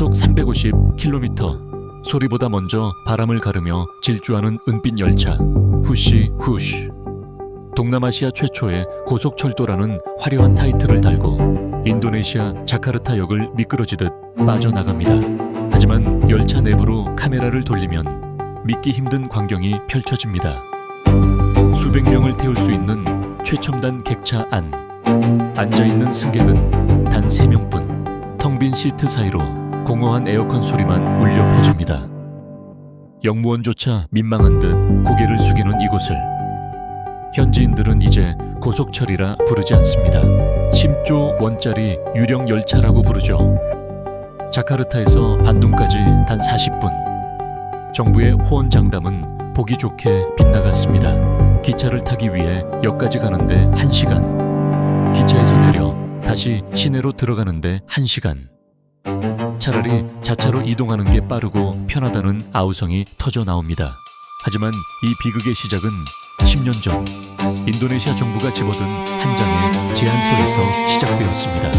시속 350km, 소리보다 먼저 바람을 가르며 질주하는 은빛 열차 후시 후쉬. 동남아시아 최초의 고속철도라는 화려한 타이틀을 달고 인도네시아 자카르타역을 미끄러지듯 빠져나갑니다. 하지만 열차 내부로 카메라를 돌리면 믿기 힘든 광경이 펼쳐집니다. 수백 명을 태울 수 있는 최첨단 객차 안. 앉아있는 승객은 단 3명뿐. 텅 빈 시트 사이로 공허한 에어컨 소리만 울려 퍼집니다. 역무원조차 민망한 듯 고개를 숙이는 이곳을 현지인들은 이제 고속철이라 부르지 않습니다. 10조 원짜리 유령 열차라고 부르죠. 자카르타에서 반둥까지 단 40분. 정부의 호언장담은 보기 좋게 빗나갔습니다. 기차를 타기 위해 역까지 가는데 1시간. 기차에서 내려 다시 시내로 들어가는데 1시간. 차라리 자차로 이동하는 게 빠르고 편하다는 아우성이 터져 나옵니다. 하지만 이 비극의 시작은 10년 전 인도네시아 정부가 집어든 한 장의 제안서에서 시작되었습니다.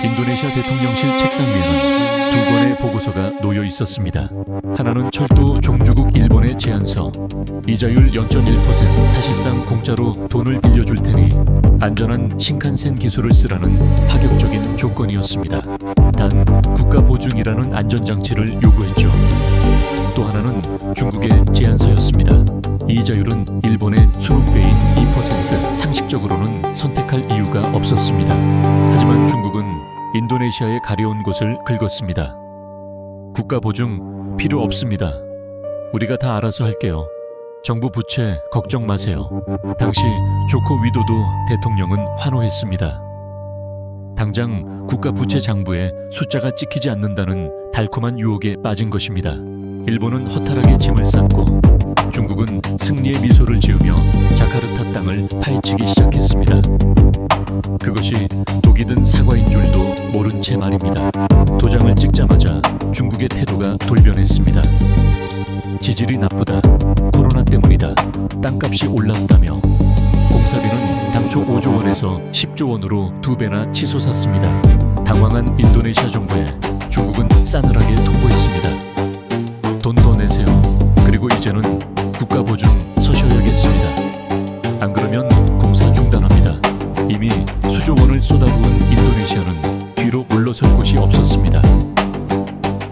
인도네시아 대통령실 책상 위에는 두 권의 보고서가 놓여 있었습니다. 하나는 철도 종주국 일본의 제안서, 이자율 0.1%, 사실상 공짜로 돈을 빌려줄 테니 안전한 신칸센 기술을 쓰라는 파격적인 조건이었습니다. 단 국가 보증이라는 안전장치를 요구했죠. 또 하나는 중국의 제안서였습니다. 이자율은 일본의 수십배인 2%, 상식적으로는 선택할 이유가 없었습니다. 하지만 중국은 인도네시아에 가려운 곳을 긁었습니다. 국가 보증 필요 없습니다. 우리가 다 알아서 할게요. 정부 부채 걱정 마세요. 당시 조코 위도도 대통령은 환호했습니다. 당장 국가 부채 장부에 숫자가 찍히지 않는다는 달콤한 유혹에 빠진 것입니다. 일본은 허탈하게 짐을 쌌고 중국은 승리의 미소를 지으며 자카르타 땅을 파헤치기 시작했습니다. 그것이 독이 든 사과인 줄도 모른 채 말입니다. 도장을 찍자마자 중국의 태도가 돌변했습니다. 지질이 나쁘다, 코로나 때문이다, 땅값이 올랐다며 공사비는 당초 5조 원에서 10조 원으로 2배나 치솟았습니다. 당황한 인도네시아 정부에 중국은 싸늘하게 통보했습니다. 돈 더 내세요. 그리고 이제는 국가 보증 서셔야겠습니다. 안 그러면 공사 중단합니다. 이미 수조 원을 쏟아부은 인도네시아는 뒤로 물러설 곳이 없었습니다.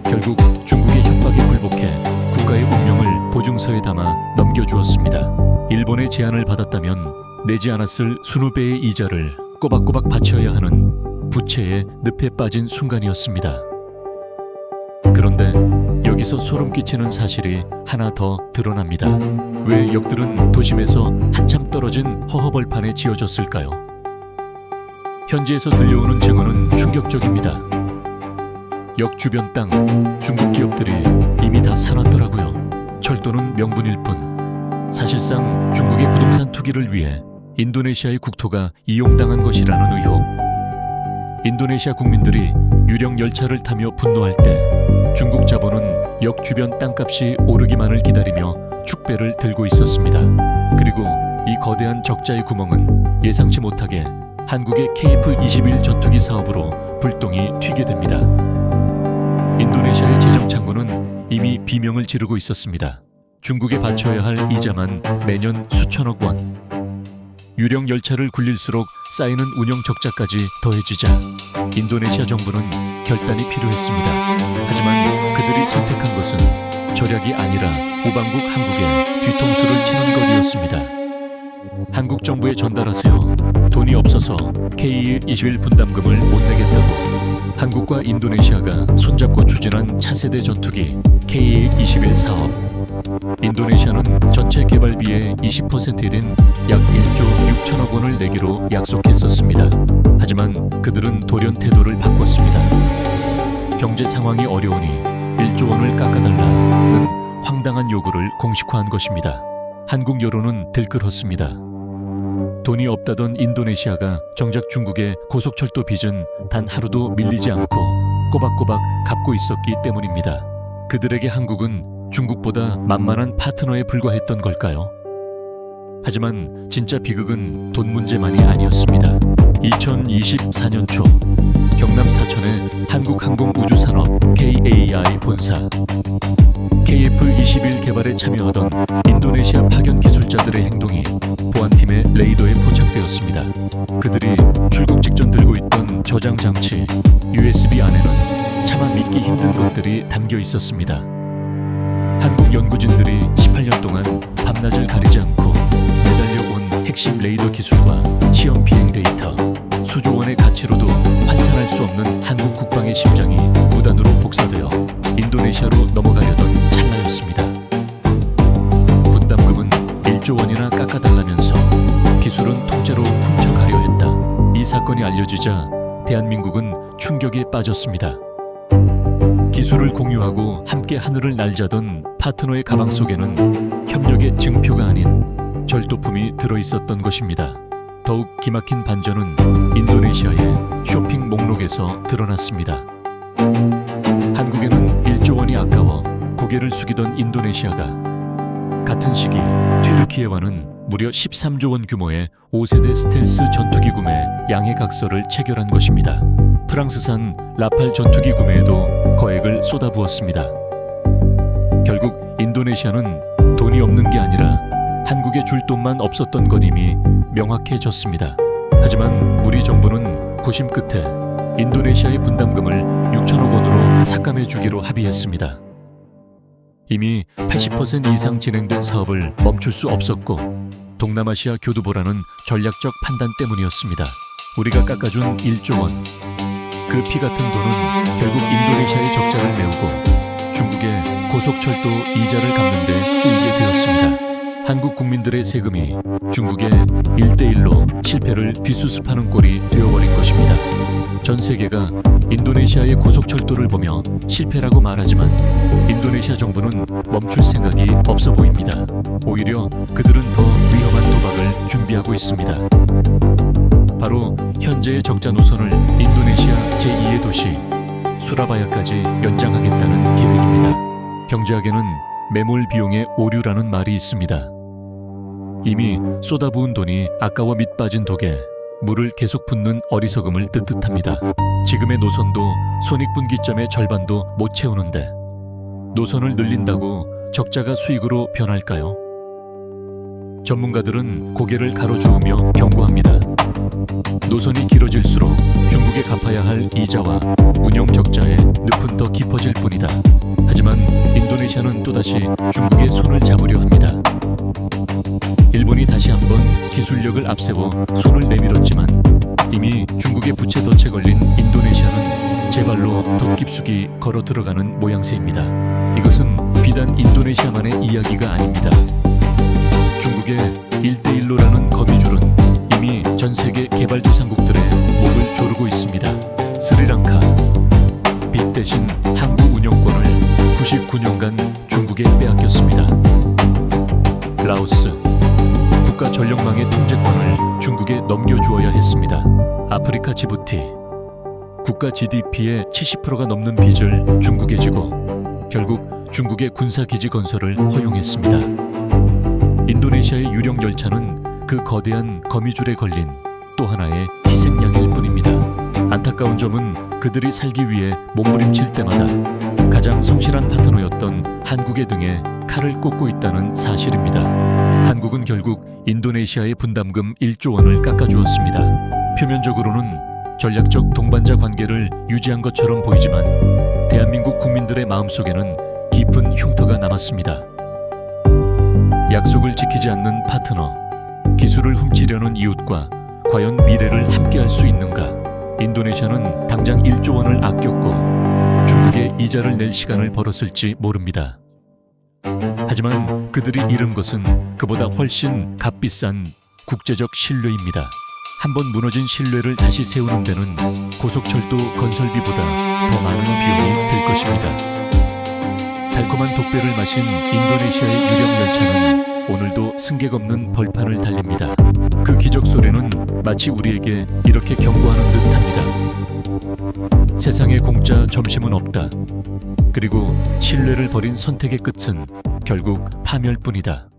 결국 중국의 협박에 굴복해 국가의 운명을 보증서에 담아 넘겨주었습니다. 일본의 제안을 받았다면 내지 않았을 수누배의 이자를 꼬박꼬박 바쳐야 하는 부채에 늪에 빠진 순간이었습니다. 그런데 여기서 소름 끼치는 사실이 하나 더 드러납니다. 왜 역들은 도심에서 한참 떨어진 허허벌판에 지어졌을까요? 현지에서 들려오는 증언은 충격적입니다. 역 주변 땅, 중국 기업들이 이미 다 사놨더라고요. 철도는 명분일 뿐. 사실상 중국의 부동산 투기를 위해 인도네시아의 국토가 이용당한 것이라는 의혹. 인도네시아 국민들이 유령 열차를 타며 분노할 때 중국 자본은 역 주변 땅값이 오르기만을 기다리며 축배를 들고 있었습니다. 그리고 이 거대한 적자의 구멍은 예상치 못하게 한국의 KF-21 전투기 사업으로 불똥이 튀게 됩니다. 인도네시아의 재정 창고는 이미 비명을 지르고 있었습니다. 중국에 바쳐야 할 이자만 매년 수천억 원. 유령 열차를 굴릴수록 쌓이는 운영 적자까지 더해지자 인도네시아 정부는 결단이 필요했습니다. 하지만 그들이 선택한 것은 절약이 아니라 우방국 한국에 뒤통수를 치는 거리였습니다. 한국 정부에 전달하세요. 돈이 없어서 KE-21 분담금을 못 내겠다고. 한국과 인도네시아가 손잡고 추진한 차세대 전투기 KE-21 사업. 인도네시아는 전체 개발비의 20%인 약 1조 6천억 원을 내기로 약속했었습니다. 하지만 그들은 돌연 태도를 바꿨습니다. 경제 상황이 어려우니 1조 원을 깎아달라는 황당한 요구를 공식화한 것입니다. 한국 여론은 들끓었습니다. 돈이 없다던 인도네시아가 정작 중국의 고속철도 빚은 단 하루도 밀리지 않고 꼬박꼬박 갚고 있었기 때문입니다. 그들에게 한국은 중국보다 만만한 파트너에 불과했던 걸까요? 하지만 진짜 비극은 돈 문제만이 아니었습니다. 2024년 초 경남 사천의 한국항공우주산업 KAI 본사 KF-21 개발에 참여하던 인도네시아 파견 기술자들의 행동이 보안팀의 레이더에 포착되었습니다. 그들이 출국 직전 들고 있던 저장 장치 USB 안에는 차마 믿기 힘든 것들이 담겨 있었습니다. 한국 연구진들이 18년 동안 밤낮을 가리지 않고 매달려온 핵심 레이더 기술과 시험 비행 데이터, 수조 원의 가치로도 환산할 수 없는 한국 국방의 심장이 무단으로 복사되어 인도네시아로 넘어가려던 찰나였습니다. 분담금은 1조 원이나 깎아달라면서 기술은 통째로 훔쳐가려 했다. 이 사건이 알려지자 대한민국은 충격에 빠졌습니다. 기술을 공유하고 함께 하늘을 날자던 파트너의 가방 속에는 협력의 증표가 아닌 절도품이 들어있었던 것입니다. 더욱 기막힌 반전은 인도네시아의 쇼핑 목록에서 드러났습니다. 한국에는 1조 원이 아까워 고개를 숙이던 인도네시아가 같은 시기 튀르키예와는 무려 13조 원 규모의 5세대 스텔스 전투기 구매 양해 각서를 체결한 것입니다. 프랑스산 라팔 전투기 구매에도 거액을 쏟아부었습니다. 결국 인도네시아는 돈이 없는 게 아니라 한국에 줄 돈만 없었던 건 이미 명확해졌습니다. 하지만 우리 정부는 고심 끝에 인도네시아의 분담금을 6천억 원으로 삭감해 주기로 합의했습니다. 이미 80% 이상 진행된 사업을 멈출 수 없었고 동남아시아 교두보라는 전략적 판단 때문이었습니다. 우리가 깎아준 1조 원, 그 피 같은 돈은 결국 인도네시아의 적자를 메우고 중국의 고속철도 이자를 갚는 데 쓰이게 되었습니다. 한국 국민들의 세금이 중국의 1대1로 실패를 뒷수습하는 꼴이 되어버린 것입니다. 전 세계가 인도네시아의 고속철도를 보며 실패라고 말하지만 인도네시아 정부는 멈출 생각이 없어 보입니다. 오히려 그들은 더 위험한 도박을 준비하고 있습니다. 바로 현재의 적자 노선을 인도네시아 제2의 도시 수라바야까지 연장하겠다는 계획입니다. 경제학에는 매몰 비용의 오류라는 말이 있습니다. 이미 쏟아부은 돈이 아까워 밑빠진 독에 물을 계속 붓는 어리석음을 뜻합니다. 지금의 노선도 손익분기점의 절반도 못 채우는데 노선을 늘린다고 적자가 수익으로 변할까요? 전문가들은 고개를 가로저으며 경고합니다. 노선이 길어질수록 중국에 갚아야 할 이자와 운영 적자의 늪은 더 깊어질 뿐이다. 하지만 인도네시아는 또다시 중국의 손을 잡으려 합니다. 일본이 다시 한번 기술력을 앞세워 손을 내밀었지만 이미 중국의 부채 덫에 걸린 인도네시아는 제 발로 더 깊숙이 걸어 들어가는 모양새입니다. 이것은 비단 인도네시아만의 이야기가 아닙니다. 중국의 1대1로라는 거미줄은 이미 전 세계 개발도상국들의 목을 조르고 있습니다. 스리랑카, 빚 대신 항구 운영권을 99년간 중국에 빼앗겼습니다. 라오스, 국가 전력망의 통제권을 중국에 넘겨주어야 했습니다. 아프리카 지부티, 국가 GDP의 70%가 넘는 빚을 중국에 지고 결국 중국의 군사기지 건설을 허용했습니다. 인도네시아의 유령 열차는 그 거대한 거미줄에 걸린 또 하나의 희생양일 뿐입니다. 안타까운 점은 그들이 살기 위해 몸부림칠 때마다 가장 성실한 파트너였던 한국의 등에 칼을 꽂고 있다는 사실입니다. 한국은 결국 인도네시아의 분담금 1조 원을 깎아주었습니다. 표면적으로는 전략적 동반자 관계를 유지한 것처럼 보이지만 대한민국 국민들의 마음속에는 깊은 흉터가 남았습니다. 약속을 지키지 않는 파트너, 기술을 훔치려는 이웃과 과연 미래를 함께할 수 있는가? 인도네시아는 당장 1조 원을 아꼈고 중국에 이자를 낼 시간을 벌었을지 모릅니다. 하지만 그들이 잃은 것은 그보다 훨씬 값비싼 국제적 신뢰입니다. 한번 무너진 신뢰를 다시 세우는 데는 고속철도 건설비보다 더 많은 비용이 들 것입니다. 달콤한 독배를 마신 인도네시아의 유령 열차는 오늘도 승객 없는 벌판을 달립니다. 그 기적 소리는 마치 우리에게 이렇게 경고하는 듯합니다. 세상에 공짜 점심은 없다. 그리고 신뢰를 버린 선택의 끝은 결국 파멸뿐이다.